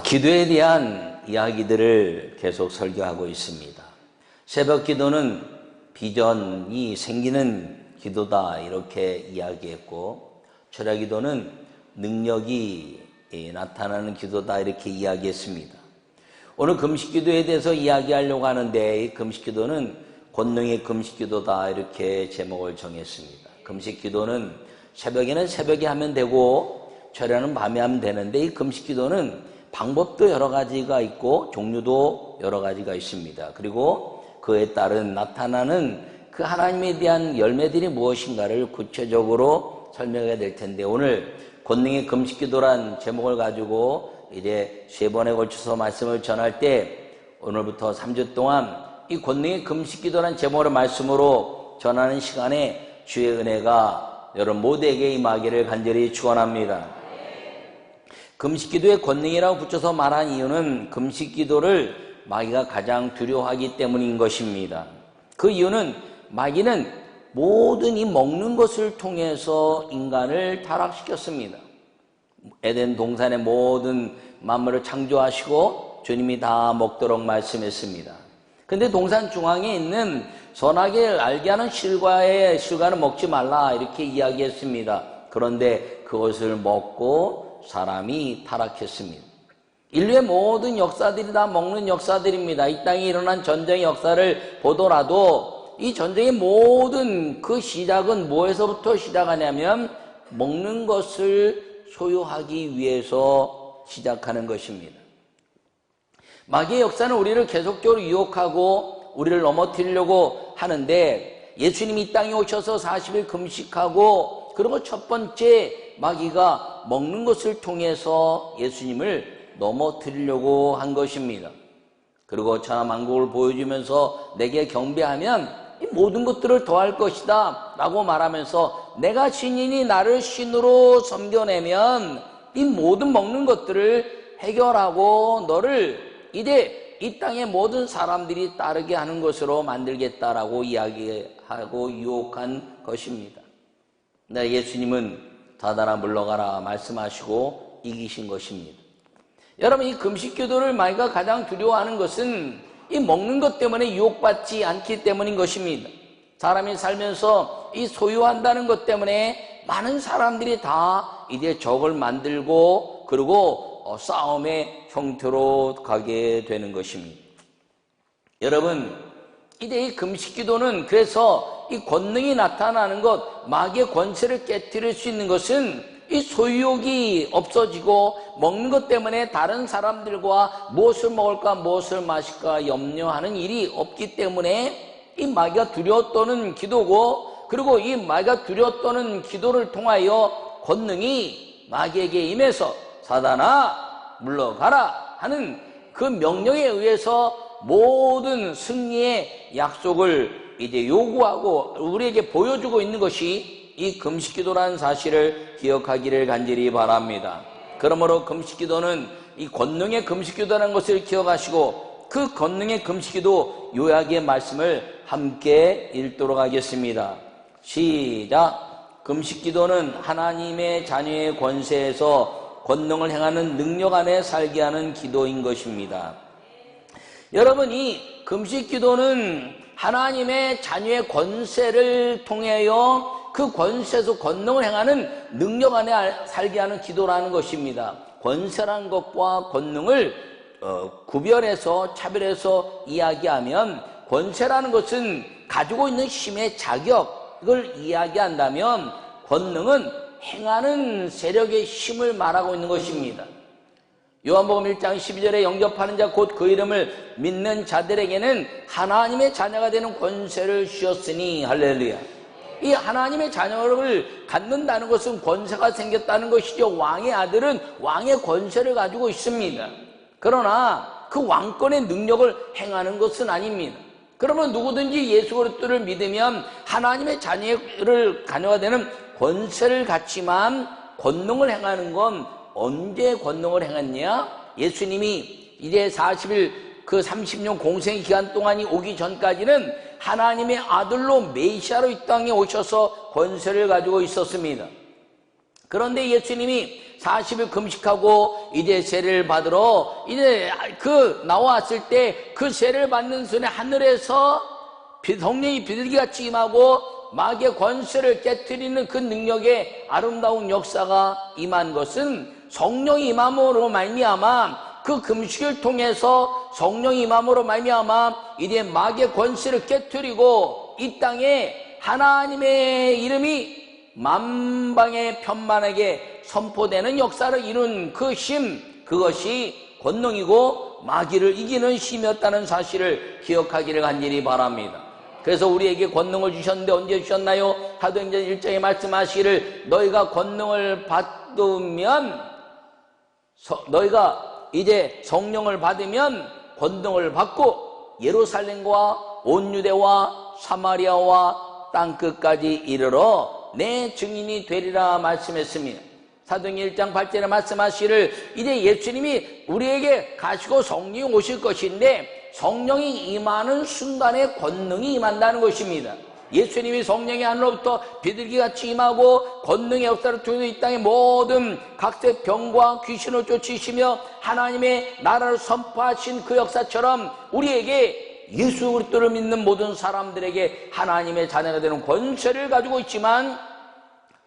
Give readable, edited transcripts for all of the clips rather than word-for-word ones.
기도에 대한 이야기들을 계속 설교하고 있습니다. 새벽 기도는 비전이 생기는 기도다 이렇게 이야기했고, 철야 기도는 능력이 나타나는 기도다 이렇게 이야기했습니다. 오늘 금식 기도에 대해서 이야기하려고 하는데, 이 금식 기도는 권능의 금식 기도다 이렇게 제목을 정했습니다. 금식 기도는 새벽에는 새벽에 하면 되고 철야는 밤에 하면 되는데, 이 금식 기도는 방법도 여러 가지가 있고 종류도 여러 가지가 있습니다. 그리고 그에 따른 나타나는 그 하나님에 대한 열매들이 무엇인가를 구체적으로 설명해야 될 텐데, 오늘 권능의 금식 기도란 제목을 가지고 이제 3번에 걸쳐서 말씀을 전할 때, 오늘부터 3주 동안 이 권능의 금식 기도란 제목으로 말씀으로 전하는 시간에 주의 은혜가 여러분 모두에게 임하기를 간절히 축원합니다. 금식기도의 권능이라고 붙여서 말한 이유는 금식기도를 마귀가 가장 두려워하기 때문인 것입니다. 그 이유는 마귀는 모든 이 먹는 것을 통해서 인간을 타락시켰습니다. 에덴 동산의 모든 만물을 창조하시고 주님이 다 먹도록 말씀했습니다. 근데 동산 중앙에 있는 선악을 알게 하는 실과는 먹지 말라 이렇게 이야기했습니다. 그런데 그것을 먹고 사람이 타락했습니다. 인류의 모든 역사들이 다 먹는 역사들입니다. 이 땅에 일어난 전쟁의 역사를 보더라도 이 전쟁의 모든 그 시작은 뭐에서부터 시작하냐면 먹는 것을 소유하기 위해서 시작하는 것입니다. 마귀의 역사는 우리를 계속적으로 유혹하고 우리를 넘어뜨리려고 하는데, 예수님이 이 땅에 오셔서 40일 금식하고, 그리고 첫 번째 마귀가 먹는 것을 통해서 예수님을 넘어뜨리려고 한 것입니다. 그리고 천하만국을 보여주면서 내게 경배하면 이 모든 것들을 더할 것이다 라고 말하면서, 내가 신이니 나를 신으로 섬겨내면 이 모든 먹는 것들을 해결하고 너를 이제 이 땅의 모든 사람들이 따르게 하는 것으로 만들겠다라고 이야기하고 유혹한 것입니다. 네, 예수님은 닫아라 물러가라 말씀하시고 이기신 것입니다. 여러분, 이 금식 기도를 마귀가 가장 두려워하는 것은 이 먹는 것 때문에 유혹받지 않기 때문인 것입니다. 사람이 살면서 이 소유한다는 것 때문에 많은 사람들이 다 이제 적을 만들고, 그리고 싸움의 형태로 가게 되는 것입니다. 여러분, 이제 이 금식 기도는 그래서 이 권능이 나타나는 것, 마귀의 권세를 깨뜨릴 수 있는 것은 이 소유욕이 없어지고 먹는 것 때문에 다른 사람들과 무엇을 먹을까 무엇을 마실까 염려하는 일이 없기 때문에 이 마귀가 두려워 떠는 기도고, 그리고 이 마귀가 두려워 떠는 기도를 통하여 권능이 마귀에게 임해서 사단아 물러가라 하는 그 명령에 의해서 모든 승리의 약속을 이제 요구하고 우리에게 보여주고 있는 것이 이 금식기도라는 사실을 기억하기를 간절히 바랍니다. 그러므로 금식기도는 이 권능의 금식기도라는 것을 기억하시고, 그 권능의 금식기도 요약의 말씀을 함께 읽도록 하겠습니다. 시작. 금식기도는 하나님의 자녀의 권세에서 권능을 행하는 능력 안에 살게 하는 기도인 것입니다. 여러분, 이 금식 기도는 하나님의 자녀의 권세를 통하여 그 권세에서 권능을 행하는 능력 안에 살게 하는 기도라는 것입니다. 권세라는 것과 권능을 구별해서 차별해서 이야기하면, 권세라는 것은 가지고 있는 힘의 자격을 이야기한다면, 권능은 행하는 세력의 힘을 말하고 있는 것입니다. 요한복음 1장 12절에 영접하는 자 곧 그 이름을 믿는 자들에게는 하나님의 자녀가 되는 권세를 주셨으니, 할렐루야. 이 하나님의 자녀를 갖는다는 것은 권세가 생겼다는 것이죠. 왕의 아들은 왕의 권세를 가지고 있습니다. 그러나 그 왕권의 능력을 행하는 것은 아닙니다. 그러면 누구든지 예수 그리스도를 믿으면 하나님의 자녀가 되는 권세를 갖지만, 권능을 행하는 건 언제 권능을 행했냐? 예수님이 이제 40일 그 30년 공생의 기간 동안이 오기 전까지는 하나님의 아들로 메시아로 이 땅에 오셔서 권세를 가지고 있었습니다. 그런데 예수님이 40일 금식하고 이제 세례를 받으러 이제 나왔을 때 그 세례를 받는 순간 하늘에서 성령이 비둘기같이 임하고 마귀의 권세를 깨트리는 그 능력의 아름다운 역사가 임한 것은 성령이 임함으로 말미암아 그 금식을 통해서 성령이 임함으로 말미암아 이제 마귀의 권세를 깨트리고 이 땅에 하나님의 이름이 만방의 편만에게 선포되는 역사를 이룬 그 힘, 그것이 권능이고 마귀를 이기는 힘이었다는 사실을 기억하기를 간절히 바랍니다. 그래서 우리에게 권능을 주셨는데 언제 주셨나요? 사도행전 1장에 말씀하시기를 너희가 권능을 받으면 너희가 이제 성령을 받으면 권능을 받고 예루살렘과 온 유대와 사마리아와 땅끝까지 이르러 내 증인이 되리라 말씀했습니다. 사도행전 1장 8절에 말씀하시기를 이제 예수님이 우리에게 가시고 성령이 오실 것인데 성령이 임하는 순간에 권능이 임한다는 것입니다. 예수님이 성령의 안으로부터 비둘기같이 임하고 권능의 역사를 통해 이 땅의 모든 각색 병과 귀신을 쫓으시며 하나님의 나라를 선포하신 그 역사처럼 우리에게 예수 그리스도를 믿는 모든 사람들에게 하나님의 자녀가 되는 권세를 가지고 있지만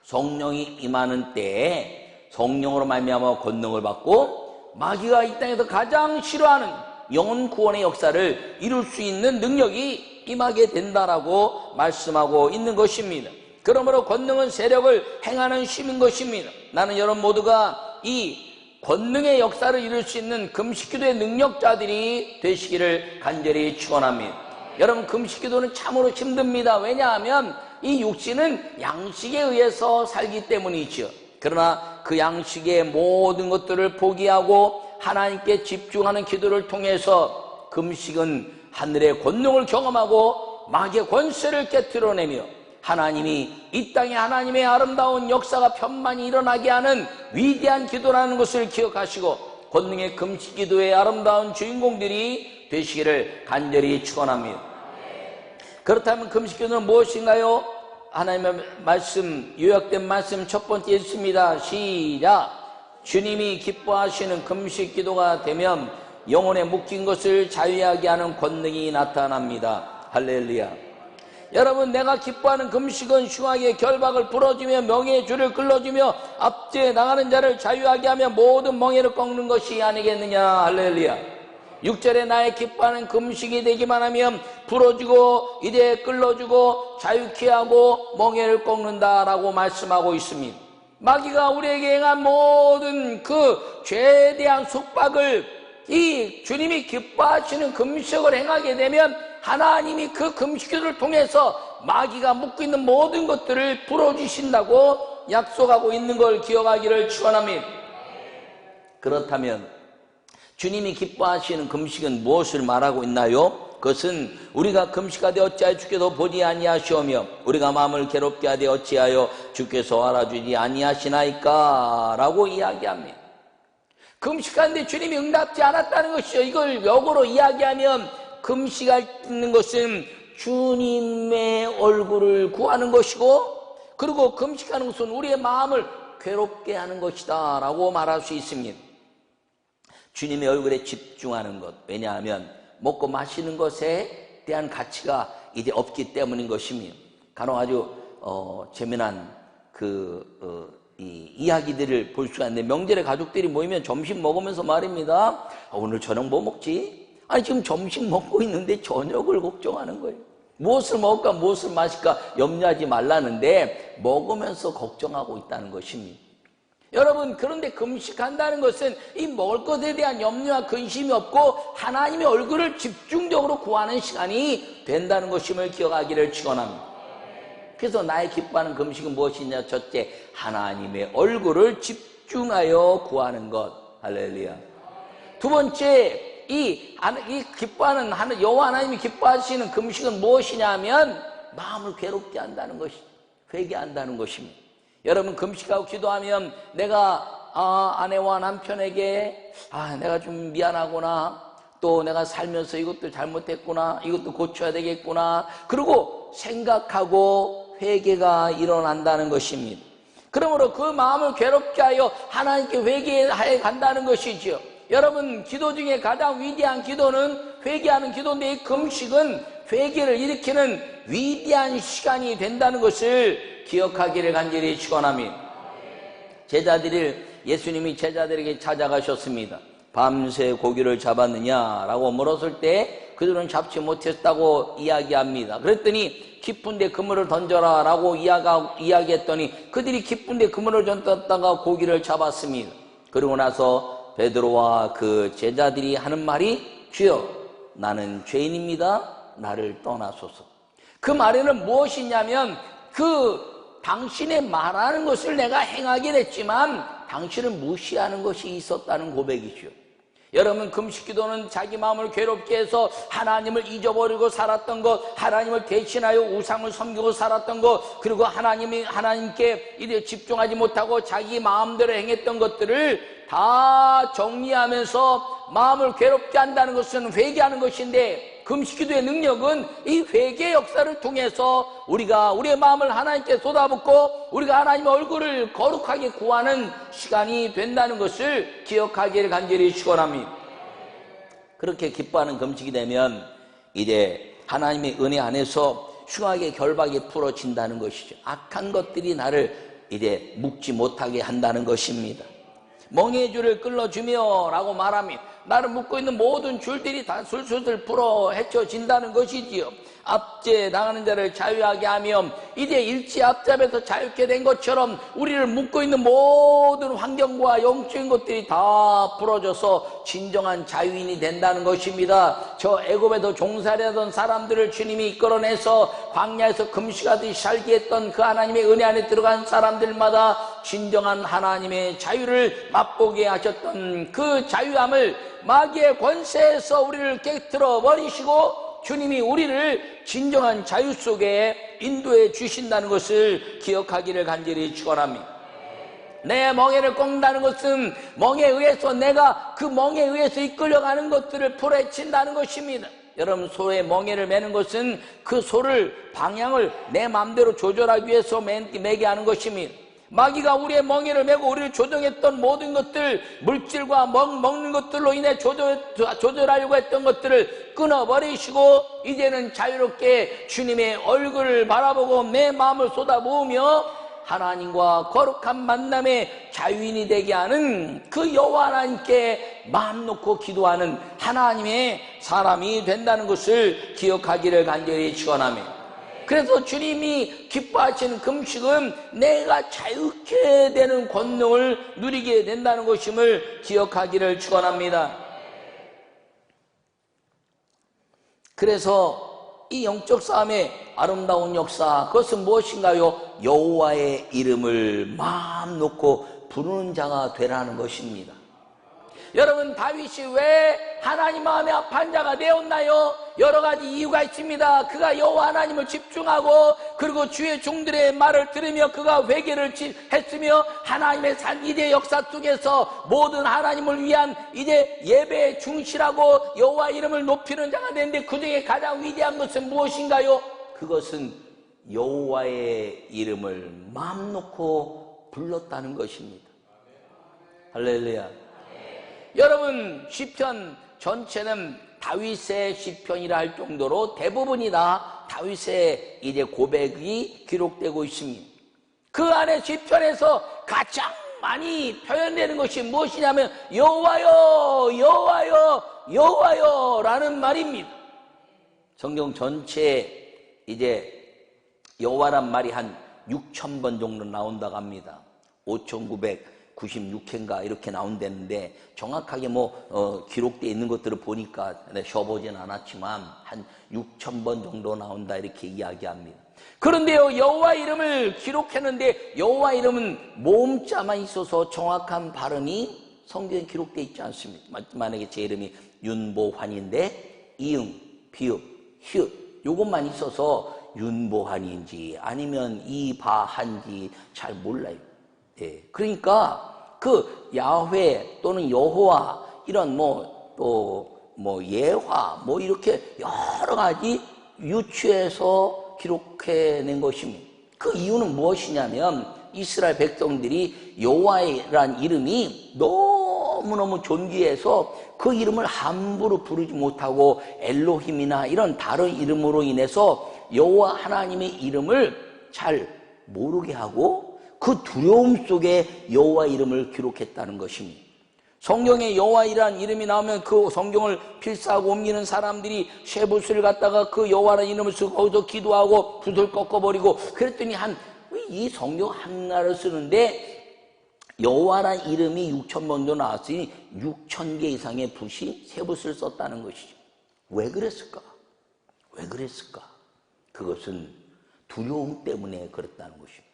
성령이 임하는 때에 성령으로 말미암아 권능을 받고 마귀가 이 땅에서 가장 싫어하는 영혼 구원의 역사를 이룰 수 있는 능력이 임하게 된다라고 말씀하고 있는 것입니다. 그러므로 권능은 세력을 행하는 힘인 것입니다. 나는 여러분 모두가 이 권능의 역사를 이룰 수 있는 금식기도의 능력자들이 되시기를 간절히 축원합니다. 여러분 금식기도는 참으로 힘듭니다. 왜냐하면 이 육신은 양식에 의해서 살기 때문이죠. 그러나 그 양식의 모든 것들을 포기하고 하나님께 집중하는 기도를 통해서 금식은 하늘의 권능을 경험하고 마귀의 권세를 깨트려내며 하나님이 이 땅에 하나님의 아름다운 역사가 편만히 일어나게 하는 위대한 기도라는 것을 기억하시고 권능의 금식 기도의 아름다운 주인공들이 되시기를 간절히 축원합니다. 그렇다면 금식 기도는 무엇인가요? 하나님의 말씀, 요약된 말씀 첫 번째 있습니다. 시작! 주님이 기뻐하시는 금식 기도가 되면 영혼에 묶인 것을 자유하게 하는 권능이 나타납니다. 할렐루야. 여러분 내가 기뻐하는 금식은 흉악의 결박을 풀어주며 명예의 줄을 끌어주며 앞뒤에 나가는 자를 자유하게 하며 모든 멍에를 꺾는 것이 아니겠느냐. 할렐루야. 6절에 나의 기뻐하는 금식이 되기만 하면 풀어주고 이제 끌어주고 자유케 하고 멍에를 꺾는다라고 말씀하고 있습니다. 마귀가 우리에게 행한 모든 그 죄에 대한 속박을 이 주님이 기뻐하시는 금식을 행하게 되면 하나님이 그 금식기도를 통해서 마귀가 묶고 있는 모든 것들을 풀어주신다고 약속하고 있는 걸 기억하기를 축원합니다. 그렇다면 주님이 기뻐하시는 금식은 무엇을 말하고 있나요? 그것은 우리가 금식하되 어찌하여 주께서 보지 아니하시오며 우리가 마음을 괴롭게 하되 어찌하여 주께서 알아주지 아니하시나이까 라고 이야기합니다. 금식하는데 주님이 응답지 않았다는 것이죠. 이걸 역으로 이야기하면 금식하는 것은 주님의 얼굴을 구하는 것이고 그리고 금식하는 것은 우리의 마음을 괴롭게 하는 것이다 라고 말할 수 있습니다. 주님의 얼굴에 집중하는 것. 왜냐하면 먹고 마시는 것에 대한 가치가 이제 없기 때문인 것입니다. 간혹 아주 재미난 이야기들을 볼 수가 있는데 명절에 가족들이 모이면 점심 먹으면서 말입니다. 오늘 저녁 뭐 먹지? 아니 지금 점심 먹고 있는데 저녁을 걱정하는 거예요. 무엇을 먹을까 무엇을 마실까 염려하지 말라는데 먹으면서 걱정하고 있다는 것입니다. 여러분 그런데 금식한다는 것은 이 먹을 것에 대한 염려와 근심이 없고 하나님의 얼굴을 집중적으로 구하는 시간이 된다는 것임을 기억하기를 축원합니다. 그래서 나의 기뻐하는 금식은 무엇이냐? 첫째, 하나님의 얼굴을 집중하여 구하는 것. 할렐루야. 두 번째, 이 기뻐하는 여호와 하나님이 기뻐하시는 금식은 무엇이냐면 마음을 괴롭게 한다는 것이 회개한다는 것입니다. 여러분 금식하고 기도하면 내가 아내와 남편에게 내가 좀 미안하구나, 또 내가 살면서 이것도 잘못했구나, 이것도 고쳐야 되겠구나, 그리고 생각하고 회개가 일어난다는 것입니다. 그러므로 그 마음을 괴롭게 하여 하나님께 회개해 간다는 것이지요. 여러분, 기도 중에 가장 위대한 기도는 회개하는 기도인데, 이 금식은 회개를 일으키는 위대한 시간이 된다는 것을 기억하기를 간절히 축원합니다. 예수님이 제자들에게 찾아가셨습니다. 밤새 고기를 잡았느냐라고 물었을 때 그들은 잡지 못했다고 이야기합니다. 그랬더니 깊은 데 그물을 던져라 라고 이야기했더니 그들이 깊은 데 그물을 던졌다가 고기를 잡았습니다. 그러고 나서 베드로와 그 제자들이 하는 말이, 주여, 나는 죄인입니다. 나를 떠나소서. 그 말에는 무엇이냐면, 당신의 말하는 것을 내가 행하게 됐지만 당신을 무시하는 것이 있었다는 고백이죠. 여러분, 금식기도는 자기 마음을 괴롭게 해서 하나님을 잊어버리고 살았던 것, 하나님을 대신하여 우상을 섬기고 살았던 것, 그리고 하나님께 이제 집중하지 못하고 자기 마음대로 행했던 것들을 다 정리하면서 마음을 괴롭게 한다는 것은 회개하는 것인데, 금식기도의 능력은 이 회개의 역사를 통해서 우리가 우리의 마음을 하나님께 쏟아붓고 우리가 하나님의 얼굴을 거룩하게 구하는 시간이 된다는 것을 기억하기를 간절히 축원합니다. 그렇게 기뻐하는 금식이 되면 이제 하나님의 은혜 안에서 흉악의 결박이 풀어진다는 것이죠. 악한 것들이 나를 이제 묶지 못하게 한다는 것입니다. 멍에의 줄을 끌어주며 라고 말하면 나를 묶고 있는 모든 줄들이 다 술술 풀어 헤쳐진다는 것이지요. 압제 당하는 자를 자유하게 하며 이제 일치 앞잡에서 자유케 된 것처럼 우리를 묶고 있는 모든 환경과 영적인 것들이 다 풀어져서 진정한 자유인이 된다는 것입니다. 저 애굽에도 종살이하던 사람들을 주님이 이끌어내서 광야에서 금식하듯이 살게 했던 그 하나님의 은혜 안에 들어간 사람들마다 진정한 하나님의 자유를 맛보게 하셨던 그 자유함을 마귀의 권세에서 우리를 깨트려 버리시고 주님이 우리를 진정한 자유 속에 인도해 주신다는 것을 기억하기를 간절히 축원합니다. 내 멍에를 꺾는다는 것은 멍에 의해서 내가 그 멍에 의해서 이끌려가는 것들을 풀어헤친다는 것입니다. 여러분, 소의 멍에를 매는 것은 그 소를 방향을 내 마음대로 조절하기 위해서 매게 하는 것입니다. 마귀가 우리의 멍에를 메고 우리를 조종했던 모든 것들, 물질과 먹는 것들로 인해 조절하려고 했던 것들을 끊어버리시고 이제는 자유롭게 주님의 얼굴을 바라보고 내 마음을 쏟아부으며 하나님과 거룩한 만남의 자유인이 되게 하는 그 여호와 하나님께 마음 놓고 기도하는 하나님의 사람이 된다는 것을 기억하기를 간절히 축원합니다. 그래서 주님이 기뻐하시는 금식은 내가 자유케 되는 권능을 누리게 된다는 것임을 기억하기를 축원합니다. 그래서 이 영적 싸움의 아름다운 역사, 그것은 무엇인가요? 여호와의 이름을 마음 놓고 부르는 자가 되라는 것입니다. 여러분, 다윗이 왜 하나님 마음에 합한 자가 되었나요? 여러 가지 이유가 있습니다. 그가 여호와 하나님을 집중하고 그리고 주의 종들의 말을 들으며 그가 회개를 했으며 하나님의 이제 역사 속에서 모든 하나님을 위한 이제 예배에 충실하고 여호와 이름을 높이는 자가 되는데 그 중에 가장 위대한 것은 무엇인가요? 그것은 여호와의 이름을 마음 놓고 불렀다는 것입니다. 할렐루야. 여러분, 시편 전체는 다윗의 시편이라 할 정도로 대부분이 다 다윗의 이제 고백이 기록되고 있습니다. 그 안에 시편에서 가장 많이 표현되는 것이 무엇이냐면 여호와여, 여호와여, 여호와여 라는 말입니다. 성경 전체에 이제 여호와란 말이 한 6,000번 정도 나온다고 합니다. 5,996회인가 이렇게 나온다는데 정확하게 기록되어 있는 것들을 보니까 쉬어보진 않았지만 한 6,000번 정도 나온다 이렇게 이야기합니다. 그런데요, 여호와 이름을 기록했는데 여호와 이름은 모음자만 있어서 정확한 발음이 성경에 기록되어 있지 않습니다. 만약에 제 이름이 윤보환인데 이응, 비읍, 히읗 요것만 있어서 윤보환인지 아니면 이바한지 잘 몰라요. 예, 그러니까 그 야훼 또는 여호와 이런 예화 이렇게 여러 가지 유추해서 기록해낸 것입니다. 그 이유는 무엇이냐면 이스라엘 백성들이 여호와란 이름이 너무너무 존귀해서 그 이름을 함부로 부르지 못하고 엘로힘이나 이런 다른 이름으로 인해서 여호와 하나님의 이름을 잘 모르게 하고 그 두려움 속에 여호와 이름을 기록했다는 것입니다. 성경에 여호와이라는 이름이 나오면 그 성경을 필사하고 옮기는 사람들이 쇠붓을 갖다가 그 여호와라는 이름을 쓰고 거기서 기도하고 붓을 꺾어버리고 그랬더니 이 성경 한나를 쓰는데 여호와라는 이름이 6,000번도 나왔으니 6,000개 이상의 붓이 쇠붓을 썼다는 것이죠. 왜 그랬을까? 왜 그랬을까? 그것은 두려움 때문에 그랬다는 것입니다.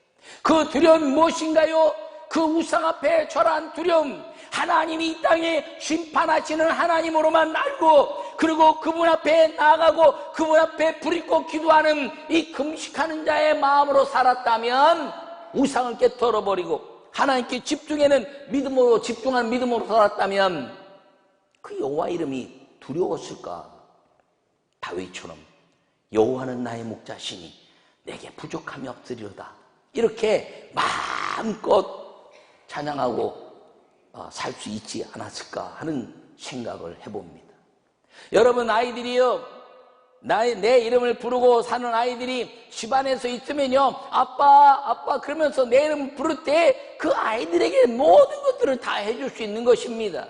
그 두려움이 무엇인가요? 그 우상 앞에 절한 두려움, 하나님이 이 땅에 심판하시는 하나님으로만 알고 그리고 그분 앞에 나아가고 그분 앞에 부리고 기도하는 이 금식하는 자의 마음으로 살았다면 우상을 깨트려버리고 하나님께 집중하는 믿음으로 살았다면 그 여호와 이름이 두려웠을까? 다윗처럼 여호와는 나의 목자시니 내게 부족함이 없으리로다 이렇게 마음껏 찬양하고 살 수 있지 않았을까 하는 생각을 해봅니다. 여러분 아이들이요, 내 이름을 부르고 사는 아이들이 집안에서 있으면요, 아빠 그러면서 내 이름 부를 때 그 아이들에게 모든 것들을 다 해줄 수 있는 것입니다.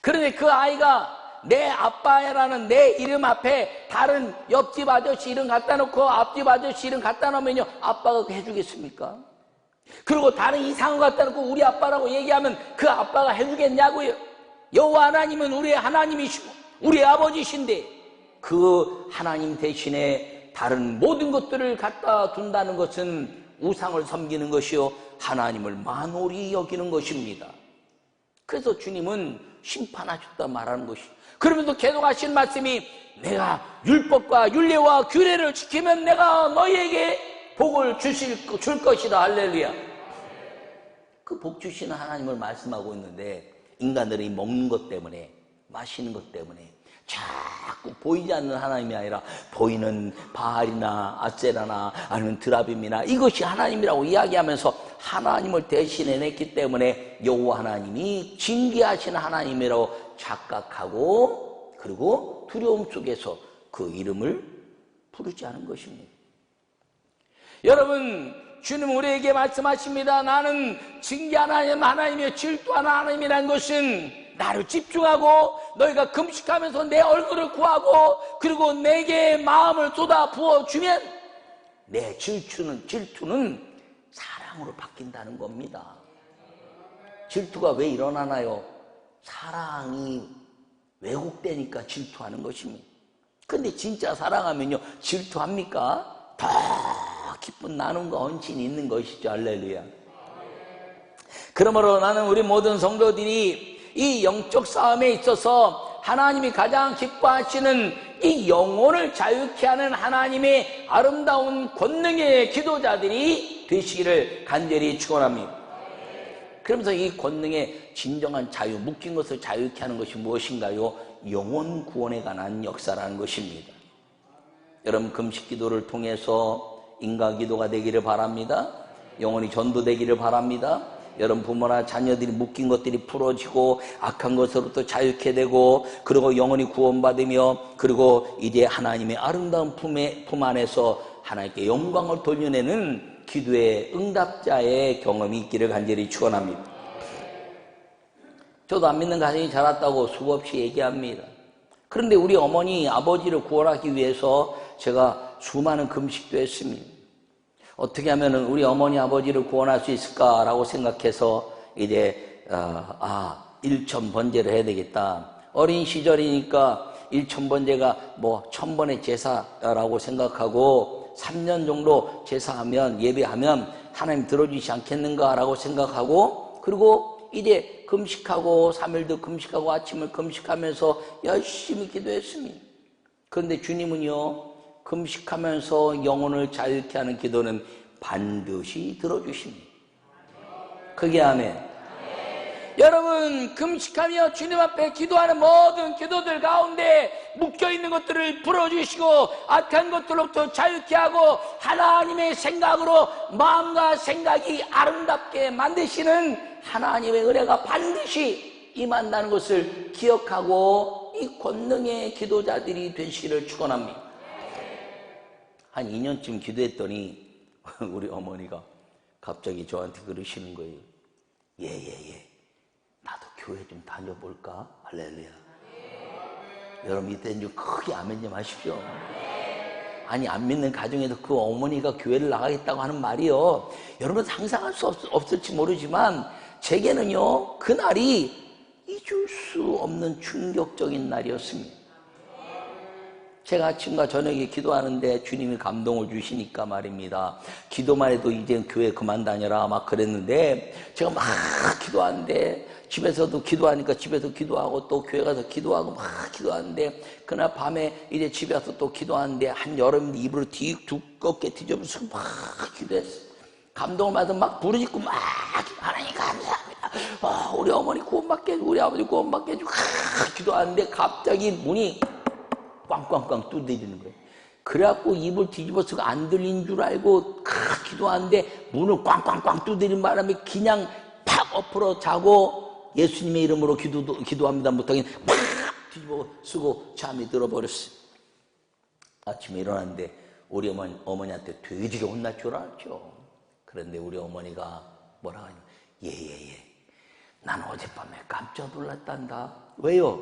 그런데 그 아이가 내 아빠라는 내 이름 앞에 다른 옆집 아저씨 이름 갖다 놓고 앞집 아저씨 이름 갖다 놓으면요, 아빠가 해주겠습니까? 그리고 다른 이상한 거 갖다 놓고 우리 아빠라고 얘기하면 그 아빠가 해주겠냐고요? 여호와 하나님은 우리의 하나님이시고 우리의 아버지신데 그 하나님 대신에 다른 모든 것들을 갖다 둔다는 것은 우상을 섬기는 것이요 하나님을 만홀히 여기는 것입니다. 그래서 주님은 심판하셨다 말하는 것이죠. 그러면서 계속 하신 말씀이 내가 율법과 율례와 규례를 지키면 내가 너희에게 복을 줄 것이다. 할렐루야. 그 복 주시는 하나님을 말씀하고 있는데 인간들이 먹는 것 때문에 마시는 것 때문에 자꾸 보이지 않는 하나님이 아니라 보이는 바알이나 아세라나 아니면 드라빔이나 이것이 하나님이라고 이야기하면서 하나님을 대신해냈기 때문에 여호와 하나님이 징계하시는 하나님이라고 착각하고 그리고 두려움 속에서 그 이름을 부르지 않은 것입니다. 여러분 주님 우리에게 말씀하십니다. 나는 징계하는 하나님이며 질투하는 하나님이라는 것은 나를 집중하고 너희가 금식하면서 내 얼굴을 구하고 그리고 내게 마음을 쏟아 부어주면 내 질투는 사랑으로 바뀐다는 겁니다. 질투가 왜 일어나나요? 사랑이 왜곡되니까 질투하는 것입니다. 근데 진짜 사랑하면요 질투합니까? 더 기쁜 나눔과 헌신이 있는 것이죠. 할렐루야. 그러므로 나는 우리 모든 성도들이 이 영적 싸움에 있어서 하나님이 가장 기뻐하시는 이 영혼을 자유케 하는 하나님의 아름다운 권능의 기도자들이 되시기를 간절히 축원합니다. 그러면서 이 권능의 진정한 자유, 묶인 것을 자유케 하는 것이 무엇인가요? 영혼 구원에 관한 역사라는 것입니다. 여러분 금식 기도를 통해서 인과 기도가 되기를 바랍니다. 영혼이 전도되기를 바랍니다. 여러분 부모나 자녀들이 묶인 것들이 풀어지고 악한 것으로부터 자유케 되고 그리고 영혼이 구원받으며 그리고 이제 하나님의 아름다운 품 안에서 하나님께 영광을 돌려내는 기도의 응답자의 경험이 있기를 간절히 축원합니다. 저도 안 믿는 가정이 자랐다고 수없이 얘기합니다. 그런데 우리 어머니 아버지를 구원하기 위해서 제가 수많은 금식도 했습니다. 어떻게 하면 우리 어머니 아버지를 구원할 수 있을까라고 생각해서 이제 일천번제를 해야 되겠다. 어린 시절이니까 일천번제가 1000번의 제사라고 생각하고 3년 정도 제사하면 예배하면 하나님 들어주시지 않겠는가라고 생각하고 그리고 이제 금식하고 3일도 금식하고 아침을 금식하면서 열심히 기도했습니다. 그런데 주님은요 금식하면서 영혼을 자유케 하는 기도는 반드시 들어주십니다. 크게 아멘. 여러분, 금식하며 주님 앞에 기도하는 모든 기도들 가운데 묶여있는 것들을 풀어주시고 악한 것들로부터 자유케 하고 하나님의 생각으로 마음과 생각이 아름답게 만드시는 하나님의 은혜가 반드시 임한다는 것을 기억하고 이 권능의 기도자들이 되시기를 축원합니다. 한 2년쯤 기도했더니 우리 어머니가 갑자기 저한테 그러시는 거예요. 예. 나도 교회 좀 다녀볼까? 할렐루야. 여러분, 이때 좀 크게 아멘 좀 하십시오. 아니, 안 믿는 가정에도 그 어머니가 교회를 나가겠다고 하는 말이요, 여러분 상상할 수 없을지 모르지만 제게는요, 그날이 잊을 수 없는 충격적인 날이었습니다. 제가 아침과 저녁에 기도하는데 주님이 감동을 주시니까 말입니다. 기도만 해도 이제 교회 그만 다녀라 막 그랬는데, 제가 막 기도하는데, 집에서도 기도하니까 집에서 기도하고 또 교회 가서 기도하고 막 기도하는데, 그날 밤에 이제 집에 와서 또 기도하는데 한여름 이불을 두껍게 뒤집어서 막 기도했어요. 감동을 받아서 막 부르짖고 막 하나님 감사합니다. 우리 어머니 구원받게 해주고 우리 아버지 구원받게 해주고 기도하는데 갑자기 문이 꽝꽝꽝 두드리는 거예요. 그래갖고 입을 뒤집어서 안 들린 줄 알고 기도하는데 문을 꽝꽝꽝 두드리는 바람에 그냥 팍 엎어져 자고 예수님의 이름으로 기도합니다 못하긴 팍 뒤집어 쓰고 잠이 들어버렸어요. 아침에 일어났는데 우리 어머니한테 돼지게 혼날 줄 알았죠. 그런데 우리 어머니가 뭐라 하냐면 예. 난 어젯밤에 깜짝 놀랐단다. 왜요?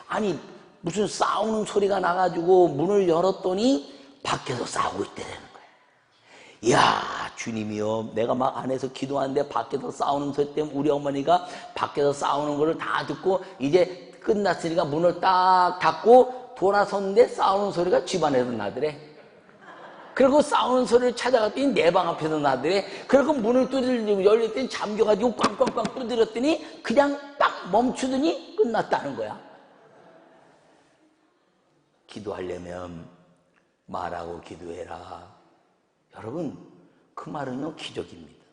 아니 무슨 싸우는 소리가 나가지고 문을 열었더니 밖에서 싸우고 있다는 거예요. 이야, 주님이요, 내가 막 안에서 기도하는데 밖에서 싸우는 소리 때문에 우리 어머니가 밖에서 싸우는 거를 다 듣고 이제 끝났으니까 문을 딱 닫고 돌아섰는데 싸우는 소리가 집안에서 나더래. 그리고 싸우는 소리를 찾아갔더니 내 방 앞에서 나더래. 그리고 문을 두드리고 열렸더니 잠겨가지고 꽝꽝꽝 두드렸더니 그냥 딱 멈추더니 끝났다는 거야. 기도하려면 말하고 기도해라. 여러분, 그 말은요 기적입니다.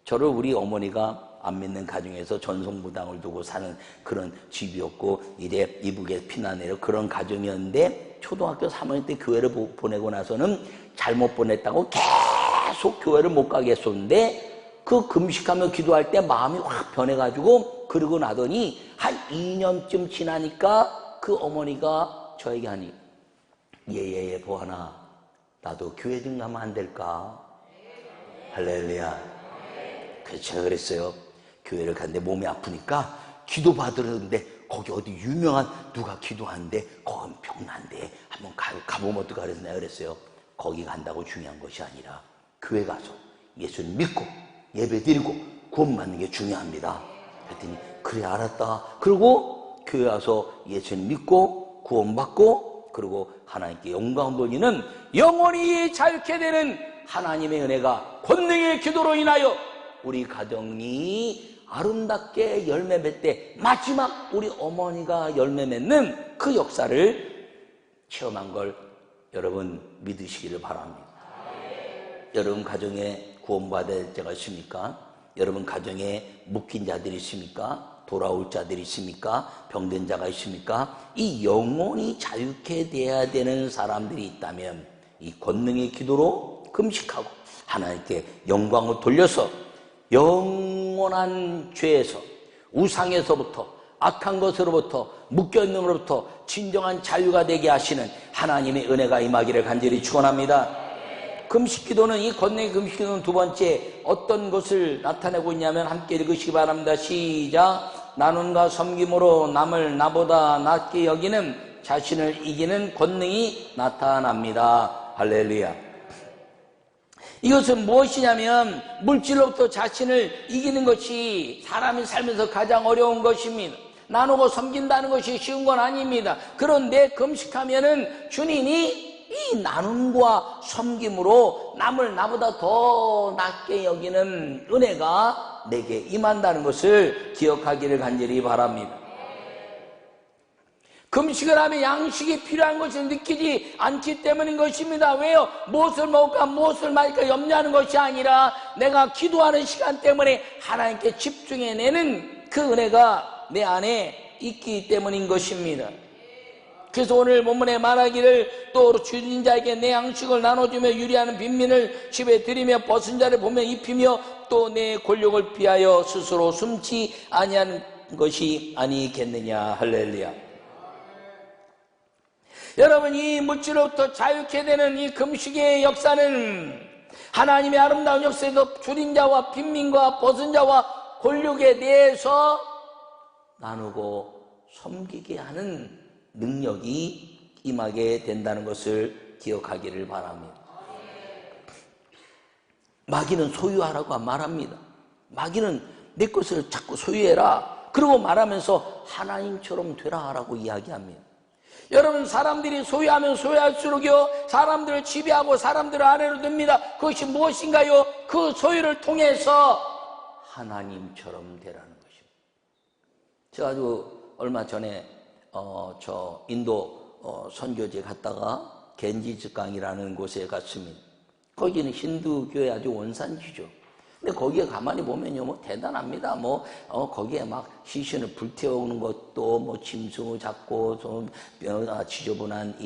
저를 우리 어머니가 안 믿는 가정에서 전송무당을 두고 사는 그런 집이었고 이제 이북에 피난해요 그런 가정이었는데 초등학교 3학년 때 교회를 보내고 나서는 잘못 보냈다고 계속 교회를 못 가게 했었는데 그 금식하며 기도할 때 마음이 확 변해가지고 그러고 나더니 한 2년쯤 지나니까 그 어머니가 저에게 하니 예예예 보아나 나도 교회 좀 가면 안 될까? 할렐루야. 그래서 제가 그랬어요. 교회를 갔는데 몸이 아프니까 기도 받으러는데 거기 어디 유명한 누가 기도하는데 거기 병난데 한번 가보면 어떡하 그래서 내가 그랬어요. 거기 간다고 중요한 것이 아니라 교회 가서 예수님 믿고 예배 드리고 구원 받는 게 중요합니다. 그랬더니 그래 알았다. 그리고 교회 와서 예수님 믿고 구원받고 그리고 하나님께 영광 돌리는 영원히 자유케 되는 하나님의 은혜가 권능의 기도로 인하여 우리 가정이 아름답게 열매 맺을 때 마지막 우리 어머니가 열매 맺는 그 역사를 체험한 걸 여러분 믿으시기를 바랍니다. 여러분 가정에 구원받을 자가 있습니까? 여러분 가정에 묶인 자들이 있습니까? 돌아올 자들이 있습니까? 병든 자가 있습니까? 이 영혼이 자유케 돼야 되는 사람들이 있다면 이 권능의 기도로 금식하고 하나님께 영광을 돌려서 영원한 죄에서 우상에서부터 악한 것으로부터 묶여있는 것으로부터 진정한 자유가 되게 하시는 하나님의 은혜가 임하기를 간절히 축원합니다. 금식기도는 이 권능의 금식기도는 두 번째 어떤 것을 나타내고 있냐면 함께 읽으시기 바랍니다. 시작. 나눔과 섬김으로 남을 나보다 낮게 여기는 자신을 이기는 권능이 나타납니다. 할렐루야. 이것은 무엇이냐면 물질로부터 자신을 이기는 것이 사람이 살면서 가장 어려운 것입니다. 나누고 섬긴다는 것이 쉬운 건 아닙니다. 그런데 금식하면은 주님이 이 나눔과 섬김으로 남을 나보다 더 낮게 여기는 은혜가 내게 임한다는 것을 기억하기를 간절히 바랍니다. 금식을 하면 양식이 필요한 것을 느끼지 않기 때문인 것입니다. 왜요? 무엇을 먹을까 무엇을 마실까 염려하는 것이 아니라 내가 기도하는 시간 때문에 하나님께 집중해내는 그 그 은혜가 내 안에 있기 때문인 것입니다. 그래서 오늘 본문에 말하기를 또 줄인 자에게 내 양식을 나눠주며 유리하는 빈민을 집에 들이며 벗은 자를 보며 입히며 또 내 권력을 피하여 스스로 숨지 아니한 것이 아니겠느냐. 할렐루야. 여러분, 이 물질로부터 자유케 되는 이 금식의 역사는 하나님의 아름다운 역사에서 줄인 자와 빈민과 벗은 자와 권력에 대해서 나누고 섬기게 하는 능력이 임하게 된다는 것을 기억하기를 바랍니다. 마귀는 소유하라고 말합니다. 마귀는 내 것을 자꾸 소유해라 그러고 말하면서 하나님처럼 되라 라고 이야기합니다. 여러분, 사람들이 소유하면 소유할수록요 사람들을 지배하고 사람들을 아래로 듭니다. 그것이 무엇인가요? 그 소유를 통해서 하나님처럼 되라는 것입니다. 제가 아주 얼마 전에 저 인도 선교제 갔다가 겐지즈강이라는 곳에 갔습니다. 거기는 힌두교의 아주 원산지죠. 근데 거기에 가만히 보면요, 뭐 대단합니다. 거기에 막 시신을 불태우는 것도 짐승을 잡고 좀 지저분한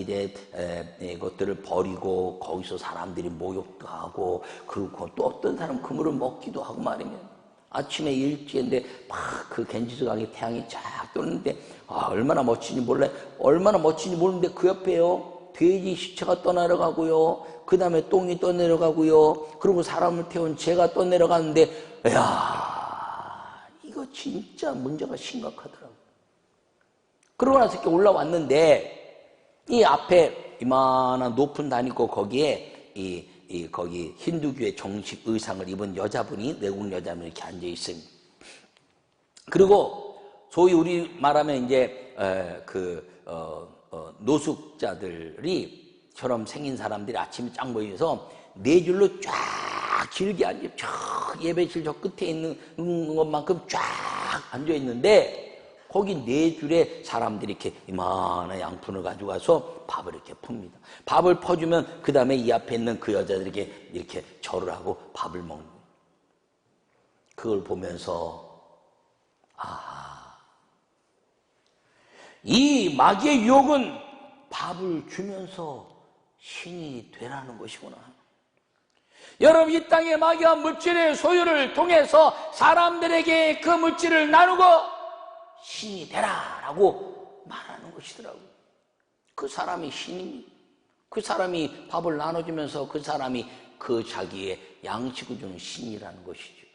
것들을 버리고 거기서 사람들이 목욕도 하고, 그리고 또 어떤 사람 그물을 먹기도 하고 말이면 아침에 일찍인데 막 그 겐지스강에 태양이 쫙 뜨는데 얼마나 멋진지 몰라요. 얼마나 멋진지 모르는데 그 옆에요 돼지 시체가 떠내려가고요, 그 다음에 똥이 떠내려가고요, 그리고 사람을 태운 재가 떠내려가는데, 이야, 이거 진짜 문제가 심각하더라고요. 그러고 나서 이렇게 올라왔는데 이 앞에 이만한 높은 단 있고 거기에 거기 힌두교의 정식 의상을 입은 여자분이, 외국 여자분이 이렇게 앉아 있습니다. 그리고 소위 우리 말하면 이제 노숙자들이 처럼 생긴 사람들이 아침에 쫙 모여서 네 줄로 쫙 길게 앉아, 쫙 예배실 저 끝에 있는 것만큼 쫙 앉아 있는데, 거기 네 줄에 사람들이 이렇게 이만한 양푼을 가지고 가서 밥을 이렇게 풉니다. 밥을 퍼주면 그 다음에 이 앞에 있는 그 여자들에게 이렇게 절을 하고 밥을 먹는 거예요. 그걸 보면서 이 마귀의 유혹은 밥을 주면서 신이 되라는 것이구나. 여러분, 이 땅의 마귀와 물질의 소유를 통해서 사람들에게 그 물질을 나누고 신이 되라라고 말하는 것이더라고요. 그 사람이 신입니다. 그 사람이 밥을 나눠주면서 그 사람이 그 자기의 양식을 주는 신이라는 것이죠.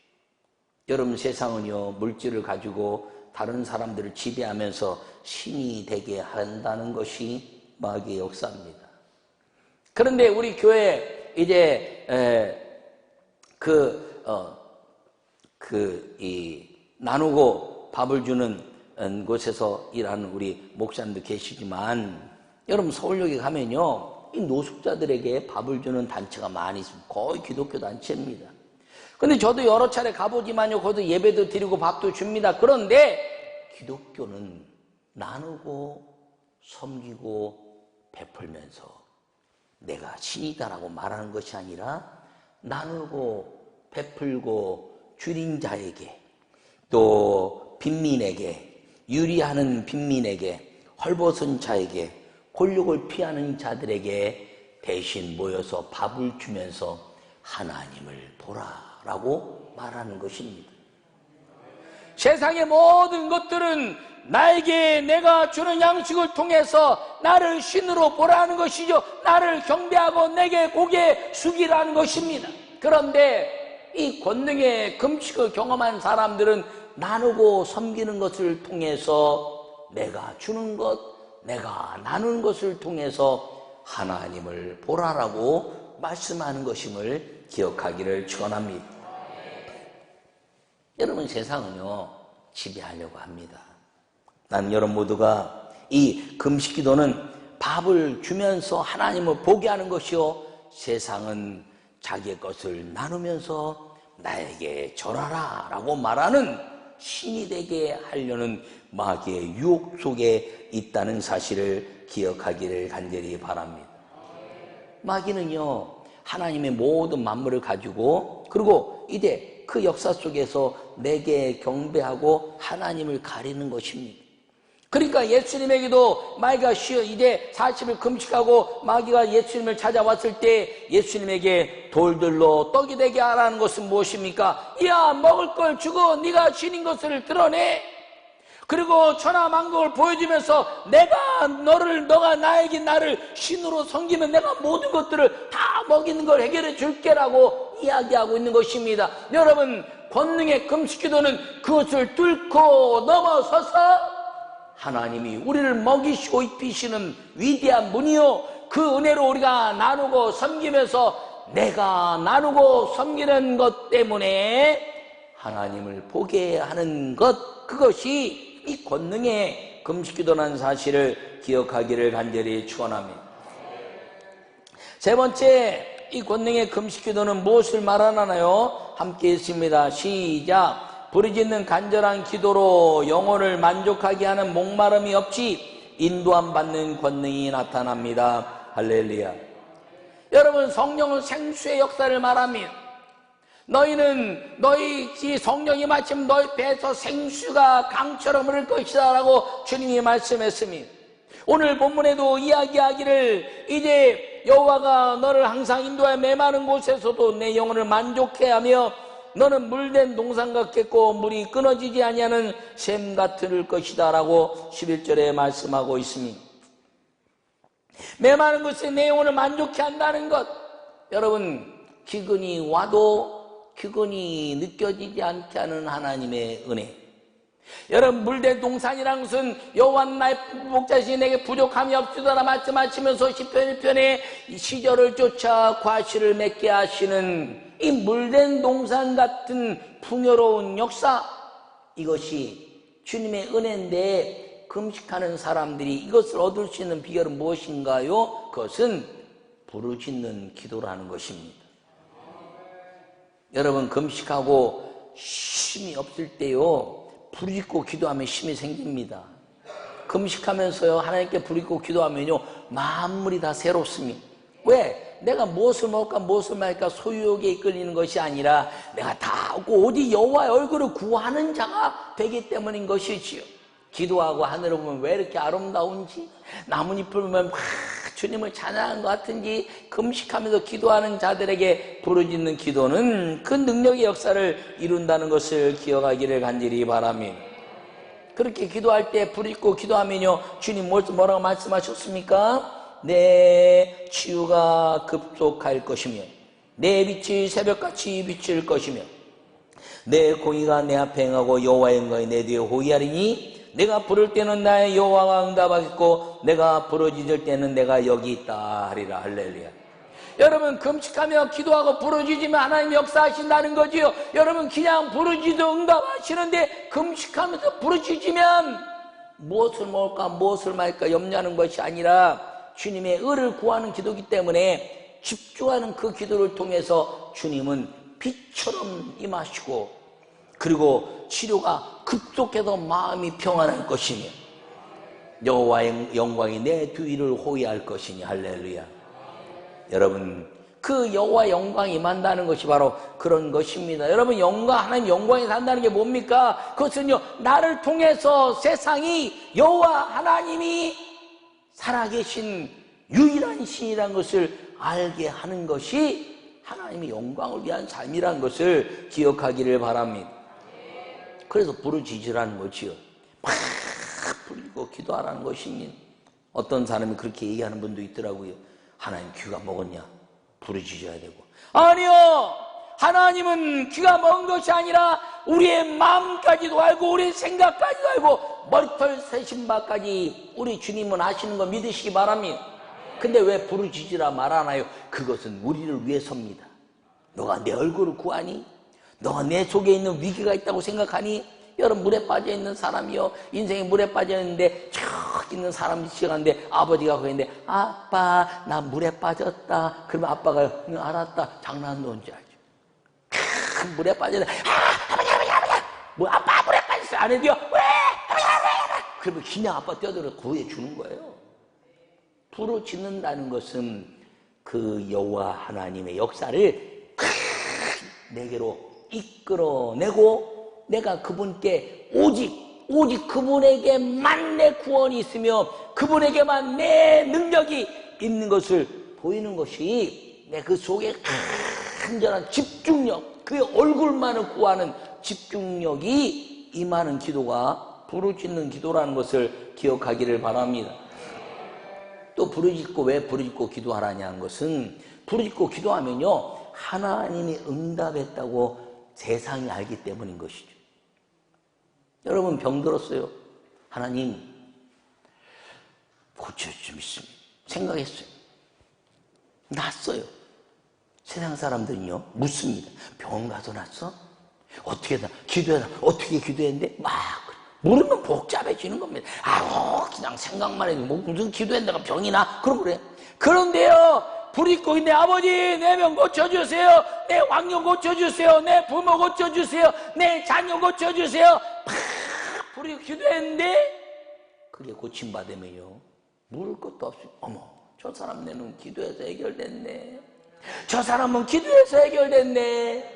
여러분, 세상은요 물질을 가지고 다른 사람들을 지배하면서 신이 되게 한다는 것이 마귀의 역사입니다. 그런데 우리 교회 이제 나누고 밥을 주는 곳에서 일하는 우리 목사님도 계시지만, 여러분 서울역에 가면요 이 노숙자들에게 밥을 주는 단체가 많이 있습니다. 거의 기독교 단체입니다. 근데 저도 여러 차례 가보지만요, 거기서 예배도 드리고 밥도 줍니다. 그런데 기독교는 나누고 섬기고 베풀면서 내가 신이다라고 말하는 것이 아니라, 나누고 베풀고 줄인 자에게, 또 빈민에게, 유리하는 빈민에게, 헐벗은 자에게, 권력을 피하는 자들에게 대신 모여서 밥을 주면서 하나님을 보라라고 말하는 것입니다. 세상의 모든 것들은 나에게 내가 주는 양식을 통해서 나를 신으로 보라는 것이죠. 나를 경배하고 내게 고개 숙이라는 것입니다. 그런데 이 권능의 금식을 경험한 사람들은 나누고 섬기는 것을 통해서, 내가 주는 것, 내가 나누는 것을 통해서 하나님을 보라라고 말씀하는 것임을 기억하기를 축원합니다. 여러분, 세상은요 지배하려고 합니다. 난 여러분 모두가 이 금식기도는 밥을 주면서 하나님을 보게 하는 것이요, 세상은 자기의 것을 나누면서 나에게 절하라 라고 말하는 신이 되게 하려는 마귀의 유혹 속에 있다는 사실을 기억하기를 간절히 바랍니다. 마귀는요 하나님의 모든 만물을 가지고, 그리고 이제 그 역사 속에서 내게 경배하고 하나님을 가리는 것입니다. 그러니까 예수님에게도 마귀가 이제 40일 금식하고 마귀가 예수님을 찾아왔을 때 예수님에게 돌들로 떡이 되게 하라는 것은 무엇입니까? 야, 먹을 걸 주고 네가 신인 것을 드러내. 그리고 천하만국을 보여주면서 너가 나에게 나를 신으로 섬기면 내가 모든 것들을 다 먹이는 걸 해결해 줄게라고 이야기하고 있는 것입니다. 여러분, 권능의 금식기도는 그것을 뚫고 넘어서서 하나님이 우리를 먹이시고 입히시는 위대한 분이요, 그 은혜로 우리가 나누고 섬기면서 내가 나누고 섬기는 것 때문에 하나님을 보게 하는 것, 그것이 이 권능의 금식기도라는 사실을 기억하기를 간절히 축원합니다. 세 번째, 이 권능의 금식기도는 무엇을 말하나요? 함께 읽습니다. 시작. 부르짖는 간절한 기도로 영혼을 만족하게 하는 목마름이 없이 인도함 받는 권능이 나타납니다. 할렐루야. 여러분, 성령은 생수의 역사를 말합니다. 너희 성령이 마침 너희 배에서 생수가 강처럼 흐를 것이다 라고 주님이 말씀했습니다. 오늘 본문에도 이야기하기를 이제 여호와가 너를 항상 인도하여 메마른 곳에서도 내 영혼을 만족해 하며 너는 물된 동산 같겠고 물이 끊어지지 아니하는 샘 같을 것이다 라고 11절에 말씀하고 있습니다. 메마른 곳에 내 영혼을 만족해 한다는 것, 여러분, 기근이 와도 기근이 느껴지지 않게 하는 하나님의 은혜. 여러분, 물된 동산이라는 것은 여호와는 나의 목자시니 내게 부족함이 없으리라 말씀하시면서 시편 1편에 시절을 쫓아 과실을 맺게 하시는 이 물된 동산 같은 풍요로운 역사, 이것이 주님의 은혜인데 금식하는 사람들이 이것을 얻을 수 있는 비결은 무엇인가요? 그것은 부르짖는 기도라는 것입니다. 여러분, 금식하고 힘이 없을 때요, 부르짖고 기도하면 힘이 생깁니다. 금식하면서요, 하나님께 부르짖고 기도하면요, 만물이 다 새롭습니다. 왜? 내가 무엇을 먹을까 무엇을 말까 소유욕에 이끌리는 것이 아니라 내가 다 얻고 오직 여호와의 얼굴을 구하는 자가 되기 때문인 것이지요. 기도하고 하늘을 보면 왜 이렇게 아름다운지, 나뭇잎을 보면 막 주님을 찬양하는 것 같은지, 금식하면서 기도하는 자들에게 부르짖는 기도는 그 능력의 역사를 이룬다는 것을 기억하기를 간절히 바랍니다. 그렇게 기도할 때 부르짖고 기도하면요, 주님 뭐라고 말씀하셨습니까? 내 치유가 급속할 것이며 내 빛이 새벽같이 비칠 것이며 내 공의가 내 앞에 행하고 여호와의 영광이 내 뒤에 호위하리니 내가 부를 때는 나의 여호와가 응답하겠고 내가 부르짖을 때는 내가 여기 있다 하리라. 할렐루야. 여러분, 금식하며 기도하고 부르짖으면 하나님 역사하신다는 거지요. 여러분, 그냥 부르짖어 응답하시는데 금식하면서 부르짖으면 무엇을 먹을까 무엇을 말까 염려하는 것이 아니라 주님의 의를 구하는 기도이기 때문에 집중하는 그 기도를 통해서 주님은 빛처럼 임하시고, 그리고 치료가 급속해서 마음이 평안할 것이며 여호와의 영광이 내 뒤를 호위할 것이니. 할렐루야. 여러분, 그 여호와의 영광이 임한다는 것이 바로 그런 것입니다. 여러분, 하나님 영광이 산다는 게 뭡니까? 그것은요, 나를 통해서 세상이 여호와 하나님이 살아계신 유일한 신이라는 것을 알게 하는 것이 하나님의 영광을 위한 삶이라는 것을 기억하기를 바랍니다. 그래서 부르짖으라는 거지요. 막 부르고 기도하라는 것입니다. 어떤 사람이 그렇게 얘기하는 분도 있더라고요. 하나님 귀가 먹었냐? 부르짖어야 되고. 아니요! 하나님은 귀가 먹은 것이 아니라 우리의 마음까지도 알고 우리의 생각까지도 알고 머리털 새신바까지 우리 주님은 아시는 거 믿으시기 바랍니다. 근데 왜 부르짖으라 말하나요? 그것은 우리를 위해서입니다. 너가 내 얼굴을 구하니? 너가 내 속에 있는 위기가 있다고 생각하니? 여러분, 물에 빠져있는 사람이요, 인생에 물에 빠져있는데 쭉 있는 사람이 지나가는데 아버지가 거기 있는데 아빠 나 물에 빠졌다. 그러면 아빠가 알았다. 장난하는 줄 알죠. 물에 빠졌네. 아버지 뭐 아빠 물에 빠졌어. 안 해도요. 왜? 그러면 그냥 아빠 뛰어들어 구해주는 거예요. 부르짖는다는 것은 그 여호와 하나님의 역사를 내게로 이끌어내고 내가 그분께 오직 그분에게만 내 구원이 있으며 그분에게만 내 능력이 있는 것을 보이는 것이 내 그 속에 간절한 집중력, 그의 얼굴만을 구하는 집중력이 임하는 기도가 부르짖는 기도라는 것을 기억하기를 바랍니다. 또 부르짖고 왜 부르짖고 기도하라냐는 것은 부르짖고 기도하면요 하나님이 응답했다고 세상이 알기 때문인 것이죠. 여러분 병들었어요. 하나님 고쳐주시면 생각했어요. 났어요. 세상 사람들은요 묻습니다. 병원 가서 났어? 어떻게 기도해라. 어떻게 기도했는데 막 물으면 복잡해지는 겁니다. 그냥 생각만 해도 뭐 무슨 기도했다가 병이 나? 그래. 그런데요 부르짖고 내 아버지 내 병 고쳐주세요. 내 왕녀 고쳐주세요. 내 부모 고쳐주세요. 내 자녀 고쳐주세요. 팍 부르짖고 기도했는데 그게 고침받으면요 물을 것도 없이 어머 저 사람 내는 기도해서 해결됐네. 저 사람은 기도해서 해결됐네.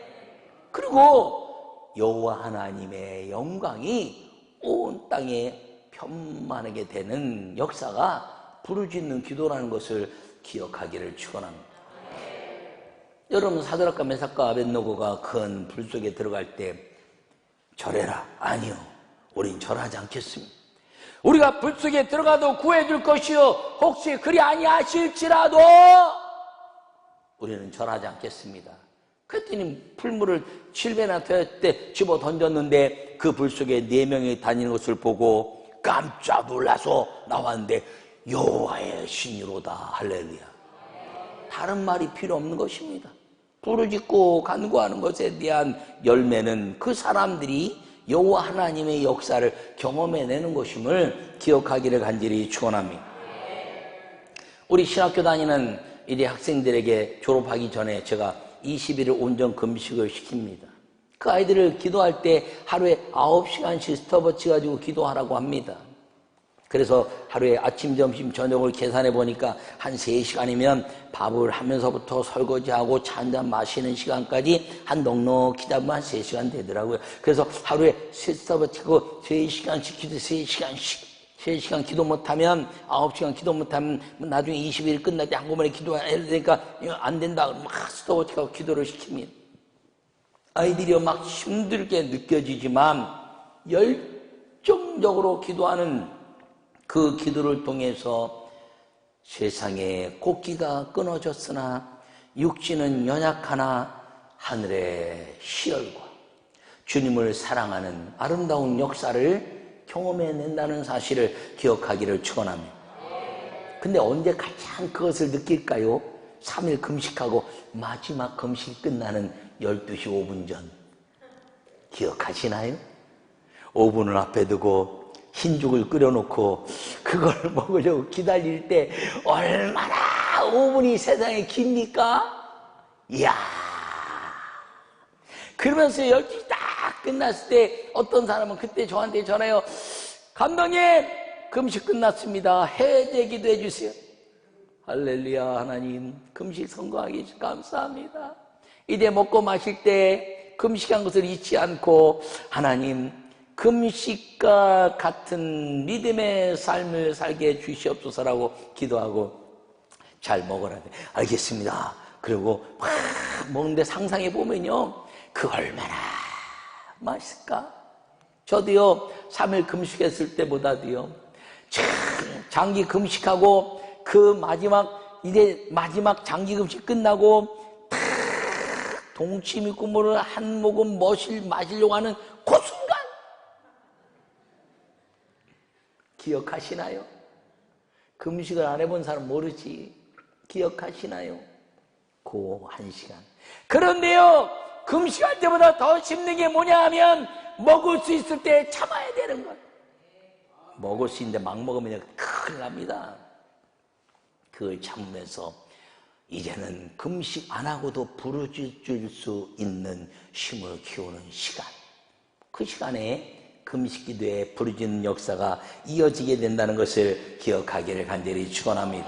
그리고 여호와 하나님의 영광이 온 땅에 편만하게 되는 역사가 부르짖는 기도라는 것을 기억하기를 축원합니다. 여러분 사드락과 메삭과 아벳느고가 큰 불 속에 들어갈 때 절해라. 아니요. 우린 절하지 않겠습니다. 우리가 불 속에 들어가도 구해줄 것이요 혹시 그리 아니하실지라도 우리는 절하지 않겠습니다. 그랬더니 풀물을 7배나 때 집어 던졌는데 그 불 속에 4명이 다니는 것을 보고 깜짝 놀라서 나왔는데 여호와의 신이로다. 할렐루야. 다른 말이 필요 없는 것입니다. 부르짖고 간구하는 것에 대한 열매는 그 사람들이 여호와 하나님의 역사를 경험해내는 것임을 기억하기를 간절히 축원합니다. 우리 신학교 다니는 이리 학생들에게 졸업하기 전에 제가 20일을 온전 금식을 시킵니다. 그 아이들을 기도할 때 하루에 9시간씩 스톱워치 가지고 기도하라고 합니다. 그래서 하루에 아침, 점심, 저녁을 계산해 보니까 한 3시간이면 밥을 하면서부터 설거지하고 차 한잔 마시는 시간까지 한 넉넉히 잡으면 한 3시간 되더라고요. 그래서 하루에 스톱워치고 3시간씩 기도, 3시간 기도 못하면 9시간 기도 못하면 나중에 20일 끝날 때 한꺼번에 기도해야 되니까 안 된다. 막 스톱워치하고 기도를 시킵니다. 아이들이 막 힘들게 느껴지지만 열정적으로 기도하는 그 기도를 통해서 세상에 곡기가 끊어졌으나 육신은 연약하나 하늘의 희열과 주님을 사랑하는 아름다운 역사를 경험해낸다는 사실을 기억하기를 축원합니다. 근데 언제 가장 그것을 느낄까요? 3일 금식하고 마지막 금식이 끝나는 12시 5분 전 기억하시나요? 5분을 앞에 두고 흰죽을 끓여놓고 그걸 먹으려고 기다릴 때 얼마나 5분이 세상에 깁니까? 이야. 그러면서 12시 딱 끝났을 때 어떤 사람은 그때 저한테 전화해요. 감독님 금식 끝났습니다. 해제 기도해 주세요. 할렐루야. 하나님 금식 성공하기 감사합니다. 이제 먹고 마실 때 금식한 것을 잊지 않고 하나님 금식과 같은 믿음의 삶을 살게 해 주시옵소서라고 기도하고 잘 먹어라. 알겠습니다. 그리고 막 먹는데 상상해 보면요 그 얼마나 맛있을까? 저도요 3일 금식했을 때보다도요 장기 금식하고 그 마지막 장기 금식 끝나고 동치미 국물을 한 모금 마시려고 하는 그 순간 기억하시나요? 금식을 안 해본 사람 모르지. 기억하시나요? 그 1시간. 그런데요 금식할 때보다 더 힘든 게 뭐냐 하면 먹을 수 있을 때 참아야 되는 것. 먹을 수 있는데 막 먹으면 큰일 납니다. 그걸 참으면서 이제는 금식 안 하고도 부르짖을 수 있는 힘을 키우는 시간. 그 시간에 금식 기도에 부르짖는 역사가 이어지게 된다는 것을 기억하기를 간절히 축원합니다.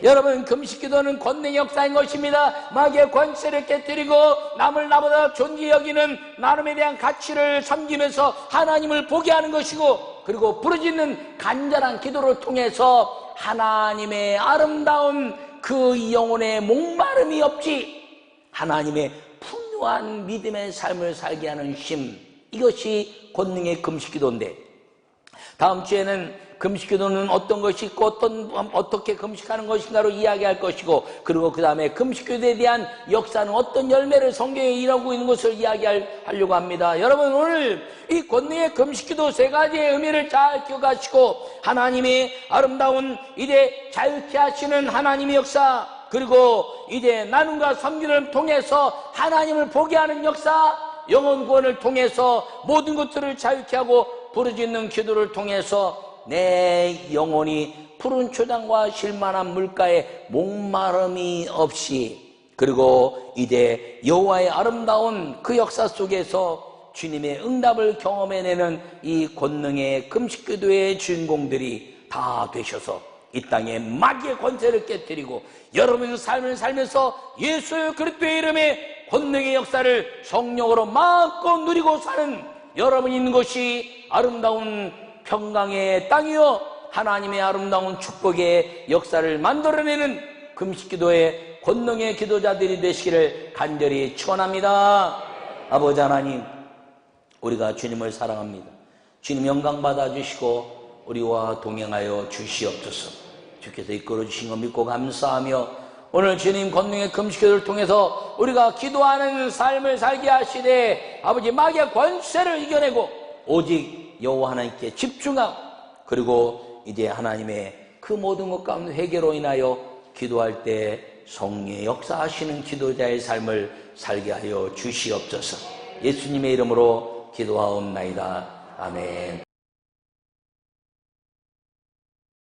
여러분, 금식기도는 권능의 역사인 것입니다. 마귀의 권세를 깨뜨리고 남을 나보다 존귀히 여기는 나름에 대한 가치를 섬기면서 하나님을 보게 하는 것이고, 그리고 부르짖는 간절한 기도를 통해서 하나님의 아름다운 그 영혼의 목마름이 없이 하나님의 풍요한 믿음의 삶을 살게 하는 심, 이것이 권능의 금식기도인데, 다음 주에는 금식기도는 어떤 것이 있고 어떻게 금식하는 것인가로 이야기할 것이고, 그리고 그 다음에 금식기도에 대한 역사는 어떤 열매를 성경에 일하고 있는 것을 이야기하려고 합니다. 여러분, 오늘 이 권능의 금식기도 세 가지의 의미를 잘 기억하시고, 하나님의 아름다운 이제 자유케 하시는 하나님의 역사, 그리고 이제 나눔과 섬기를 통해서 하나님을 보게 하는 역사, 영혼 구원을 통해서 모든 것들을 자유케 하고 부르짖는 기도를 통해서 내 영혼이 푸른 초장과 실만한 물가에 목마름이 없이, 그리고 이제 여호와의 아름다운 그 역사 속에서 주님의 응답을 경험해내는 이 권능의 금식기도의 주인공들이 다 되셔서 이 땅에 마귀의 권세를 깨뜨리고 여러분의 삶을 살면서 예수 그리스도의 이름에 권능의 역사를 성령으로 마음껏 누리고 사는 여러분이 있는 것이 아름다운 평강의 땅이요, 하나님의 아름다운 축복의 역사를 만들어내는 금식기도의 권능의 기도자들이 되시기를 간절히 축원합니다. 아버지 하나님, 우리가 주님을 사랑합니다. 주님 영광 받아주시고 우리와 동행하여 주시옵소서. 주께서 이끌어 주신 거 믿고 감사하며, 오늘 주님 권능의 금식기도를 통해서 우리가 기도하는 삶을 살게 하시되 아버지 마귀의 권세를 이겨내고 오직 여호와 하나님께 집중하고, 그리고 이제 하나님의 그 모든 것 가운데 회개로 인하여 기도할 때 성령의 역사하시는 기도자의 삶을 살게 하여 주시옵소서. 예수님의 이름으로 기도하옵나이다. 아멘.